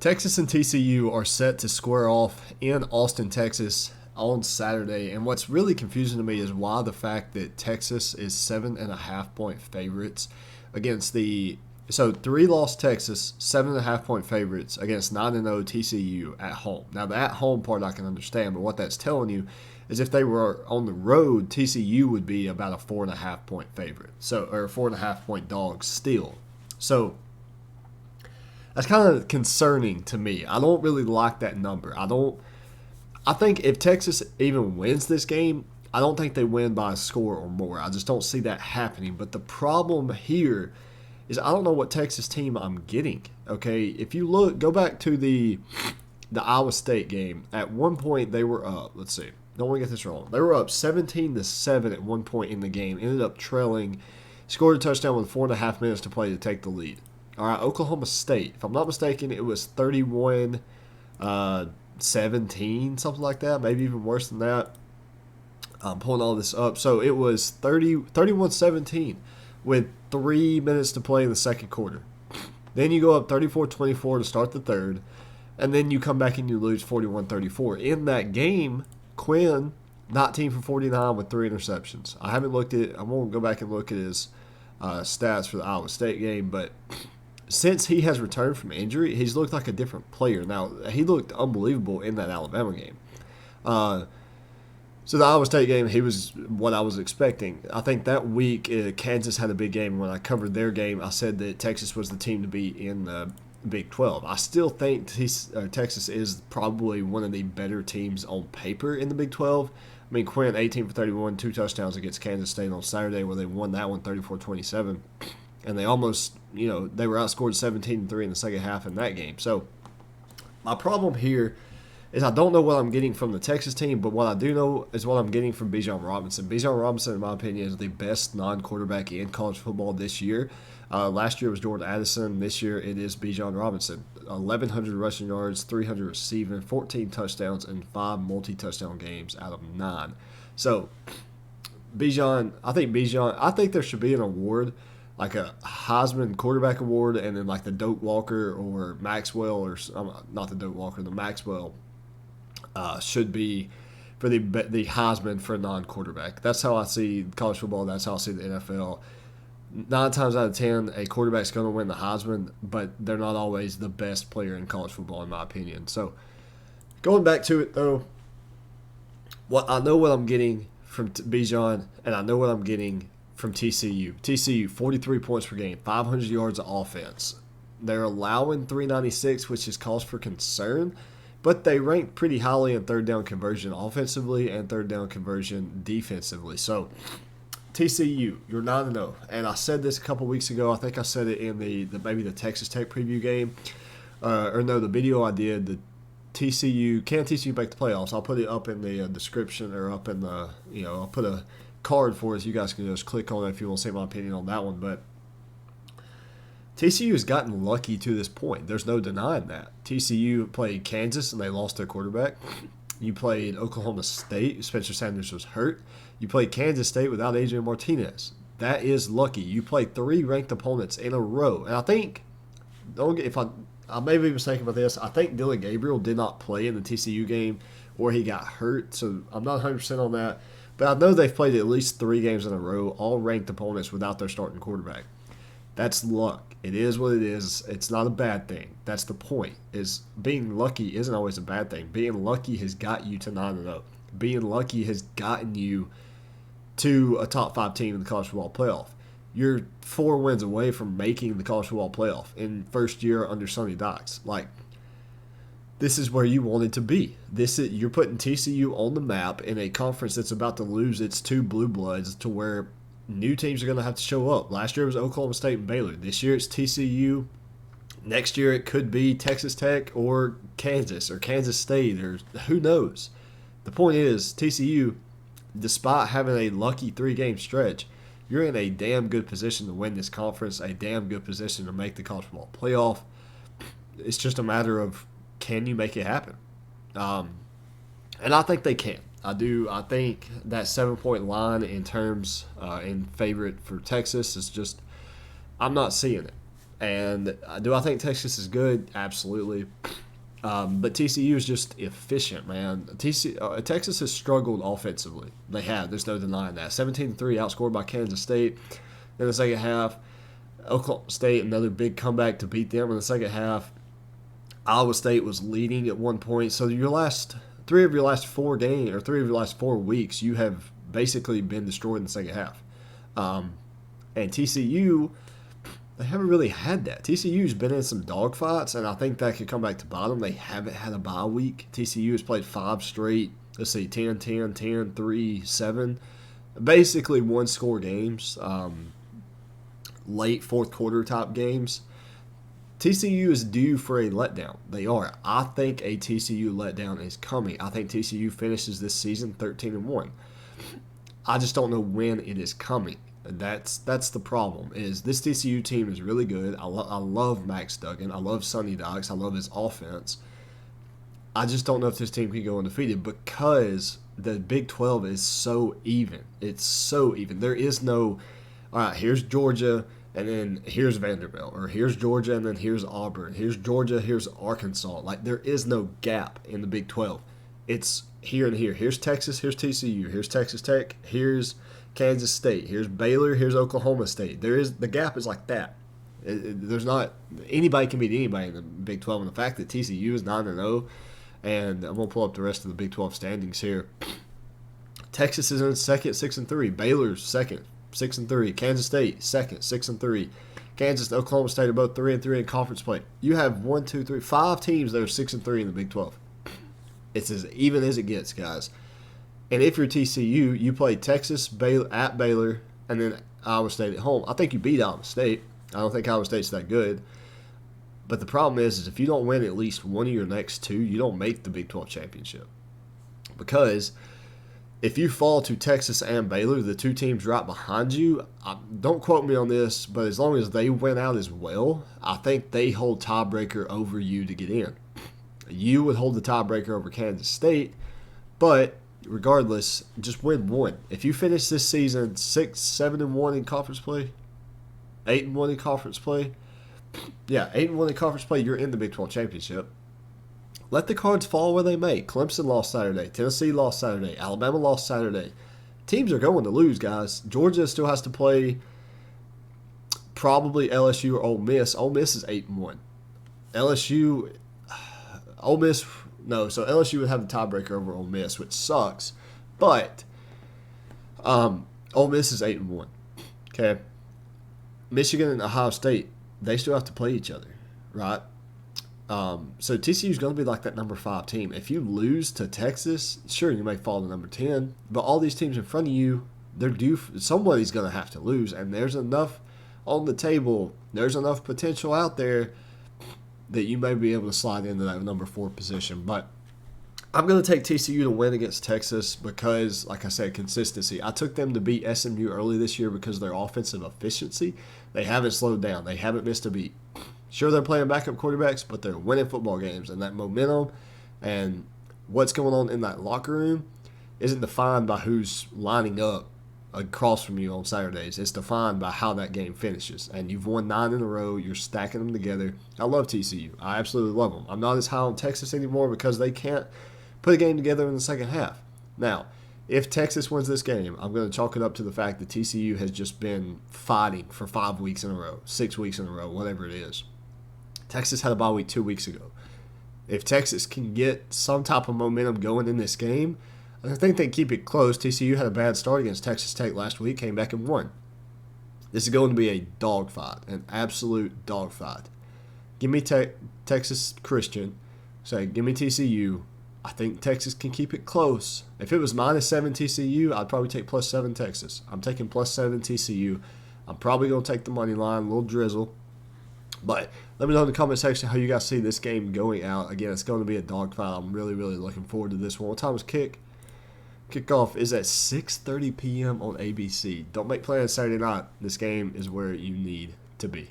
Texas and TCU are set to square off in Austin, Texas on Saturday. And what's really confusing to me is why the fact that Texas is 7.5 point favorites against the. So 3 loss Texas, 7.5 point favorites against 9-0 TCU at home. Now, the at home part I can understand, but what that's telling you is if they were on the road, TCU would be about a 4.5 point favorite. So, or 4.5 point dog still. So, that's kind of concerning to me. I don't really like that number. I think if Texas even wins this game, I don't think they win by a score or more. I just don't see that happening. But the problem here is I don't know what Texas team I'm getting. Okay, if you go back to the Iowa State game. At one point they were up. Let's see. Don't want to get this wrong. They were up 17-7 at one point in the game. Ended up trailing. Scored a touchdown with 4.5 minutes to play to take the lead. All right, Oklahoma State. If I'm not mistaken, it was 31-17, something like that. Maybe even worse than that. I'm pulling all this up. So it was 31-17 with 3 minutes to play in the second quarter. Then you go up 34-24 to start the third. And then you come back and you lose 41-34. In that game, Quinn, 19 for 49 with 3 interceptions. I haven't looked at it. I won't go back and look at his stats for the Iowa State game, but since he has returned from injury, he's looked like a different player. Now, he looked unbelievable in that Alabama game. So the Iowa State game, he was what I was expecting. I think that week Kansas had a big game. When I covered their game, I said that Texas was the team to beat in the Big 12. I still think Texas is probably one of the better teams on paper in the Big 12. I mean, Quinn, 18 for 31, 2 touchdowns against Kansas State on Saturday where they won that one 34-27. And they almost, they were outscored 17-3 in the second half in that game. So my problem here is I don't know what I'm getting from the Texas team, but what I do know is what I'm getting from Bijan Robinson. Bijan Robinson, in my opinion, is the best non-quarterback in college football this year. Last year it was Jordan Addison. This year it is Bijan Robinson. 1,100 rushing yards, 300 receiving, 14 touchdowns, and 5 multi-touchdown games out of 9. So I think there should be an award, like a Heisman quarterback award, and then like the Doak Walker or Maxwell, or not the Doak Walker, the Maxwell should be for the Heisman for a non-quarterback. That's how I see college football. That's how I see the NFL. 9 times out of 10, a quarterback's going to win the Heisman, but they're not always the best player in college football, in my opinion. So, going back to it, though, I know what I'm getting from Bijan, and I know what I'm getting from TCU. TCU, 43 points per game, 500 yards of offense. They're allowing 396, which is cause for concern, but they rank pretty highly in third down conversion offensively and third down conversion defensively. So, TCU, you're 9-0, and I said this a couple weeks ago. I think I said it in the maybe the Texas Tech preview game, the video I did. The TCU make the playoffs? I'll put it up in the description, or up in the I'll put a card for us. You guys can just click on it if you want to see my opinion on that one. But TCU has gotten lucky to this point. There's no denying that. TCU played Kansas and they lost their quarterback. You played Oklahoma State. Spencer Sanders was hurt. You played Kansas State without Adrian Martinez. That is lucky. You played 3 ranked opponents in a row. And I think, I may be mistaken about this, I think Dylan Gabriel did not play in the TCU game or he got hurt. So I'm not 100% on that. But I know they've played at least 3 games in a row, all ranked opponents without their starting quarterback. That's luck. It is what it is. It's not a bad thing. That's the point. Is being lucky isn't always a bad thing. Being lucky has got you to 9-0. Being lucky has gotten you to a top 5 team in the college football playoff. You're 4 wins away from making the college football playoff in first year under Sonny Dykes. This is where you wanted to be. You're putting TCU on the map in a conference that's about to lose its 2 blue bloods to where new teams are going to have to show up. Last year it was Oklahoma State and Baylor. This year it's TCU. Next year it could be Texas Tech or Kansas or Kansas State, or who knows. The point is, TCU, despite having a lucky 3-game stretch, you're in a damn good position to win this conference, a damn good position to make the college football playoff. It's just a matter of, can you make it happen? And I think they can. I do. I think that 7-point line in favorite for Texas is just, I'm not seeing it. And do I think Texas is good? Absolutely. But TCU is just efficient, man. Texas has struggled offensively. They have. There's no denying that. 17-3 outscored by Kansas State. In the second half, Oklahoma State, another big comeback to beat them in the second half. Iowa State was leading at one point. So three of your last 4 weeks, you have basically been destroyed in the second half. And TCU, they haven't really had that. TCU's been in some dogfights, and I think that could come back to bite them. They haven't had a bye week. TCU has played 5 straight, 10-10, 10-3, 7. Basically one-score games, late fourth quarter type games. TCU is due for a letdown. They are. I think a TCU letdown is coming. I think TCU finishes this season 13-1. I just don't know when it is coming. That's the problem. Is this TCU team is really good. I love Max Duggan. I love Sonny Dykes. I love his offense. I just don't know if this team can go undefeated because the Big 12 is so even. It's so even. There is no, all right, here's Georgia, and then here's Vanderbilt, or here's Georgia, and then here's Auburn. Here's Georgia, here's Arkansas. Like, there is no gap in the Big 12. It's here and here. Here's Texas, here's TCU, here's Texas Tech, here's Kansas State, here's Baylor, here's Oklahoma State. The gap is like that. There's not, anybody can beat anybody in the Big 12, and the fact that TCU is 9-0, and I'm going to pull up the rest of the Big 12 standings here. Texas is in second, 6-3. Baylor's second, 6-3. Kansas State second, 6-3. Kansas and Oklahoma State are both 3-3 in conference play. You have 5 teams that are 6-3 in the Big 12. It's as even as it gets, guys. And if you're TCU, you play Texas, Baylor at Baylor, and then Iowa State at home. I think you beat Iowa State. I don't think Iowa State's that good. But the problem is if you don't win at least one of your next 2, you don't make the Big 12 championship. Because if you fall to Texas and Baylor, the 2 teams right behind you, don't quote me on this, but as long as they win out as well, I think they hold tiebreaker over you to get in. You would hold the tiebreaker over Kansas State, but regardless, just win one. If you finish this season 6-7-1 in conference play, 8-1 in conference play, 8-1 in conference play, you're in the Big 12 championship. Let the cards fall where they may. Clemson lost Saturday. Tennessee lost Saturday. Alabama lost Saturday. Teams are going to lose, guys. Georgia still has to play probably LSU or Ole Miss. Ole Miss is 8-1. LSU, Ole Miss, no. So LSU would have the tiebreaker over Ole Miss, which sucks. But Ole Miss is 8-1. Okay. Michigan and Ohio State, they still have to play each other, right? So TCU is going to be like that number 5 team. If you lose to Texas, sure, you may fall to number 10. But all these teams in front of you, they're due. Somebody's going to have to lose, and there's enough on the table. There's enough potential out there that you may be able to slide into that number 4 position. But I'm going to take TCU to win against Texas because, like I said, consistency. I took them to beat SMU early this year because of their offensive efficiency. They haven't slowed down. They haven't missed a beat. Sure, they're playing backup quarterbacks, but they're winning football games. And that momentum and what's going on in that locker room isn't defined by who's lining up across from you on Saturdays. It's defined by how that game finishes. And you've won 9 in a row. You're stacking them together. I love TCU. I absolutely love them. I'm not as high on Texas anymore because they can't put a game together in the second half. Now, if Texas wins this game, I'm going to chalk it up to the fact that TCU has just been fighting for 5 weeks in a row, 6 weeks in a row, whatever it is. Texas had a bye week 2 weeks ago. If Texas can get some type of momentum going in this game, I think they keep it close. TCU had a bad start against Texas Tech last week, came back and won. This is going to be a dogfight, an absolute dogfight. Give me Texas Christian. Say, give me TCU. I think Texas can keep it close. If it was -7 TCU, I'd probably take +7 Texas. I'm taking +7 TCU. I'm probably going to take the money line, a little drizzle. But let me know in the comment section how you guys see this game going out. Again, it's going to be a dogfight. I'm really, really looking forward to this one. What time is kickoff is at 6:30 p.m. on ABC. Don't make plans Saturday night. This game is where you need to be.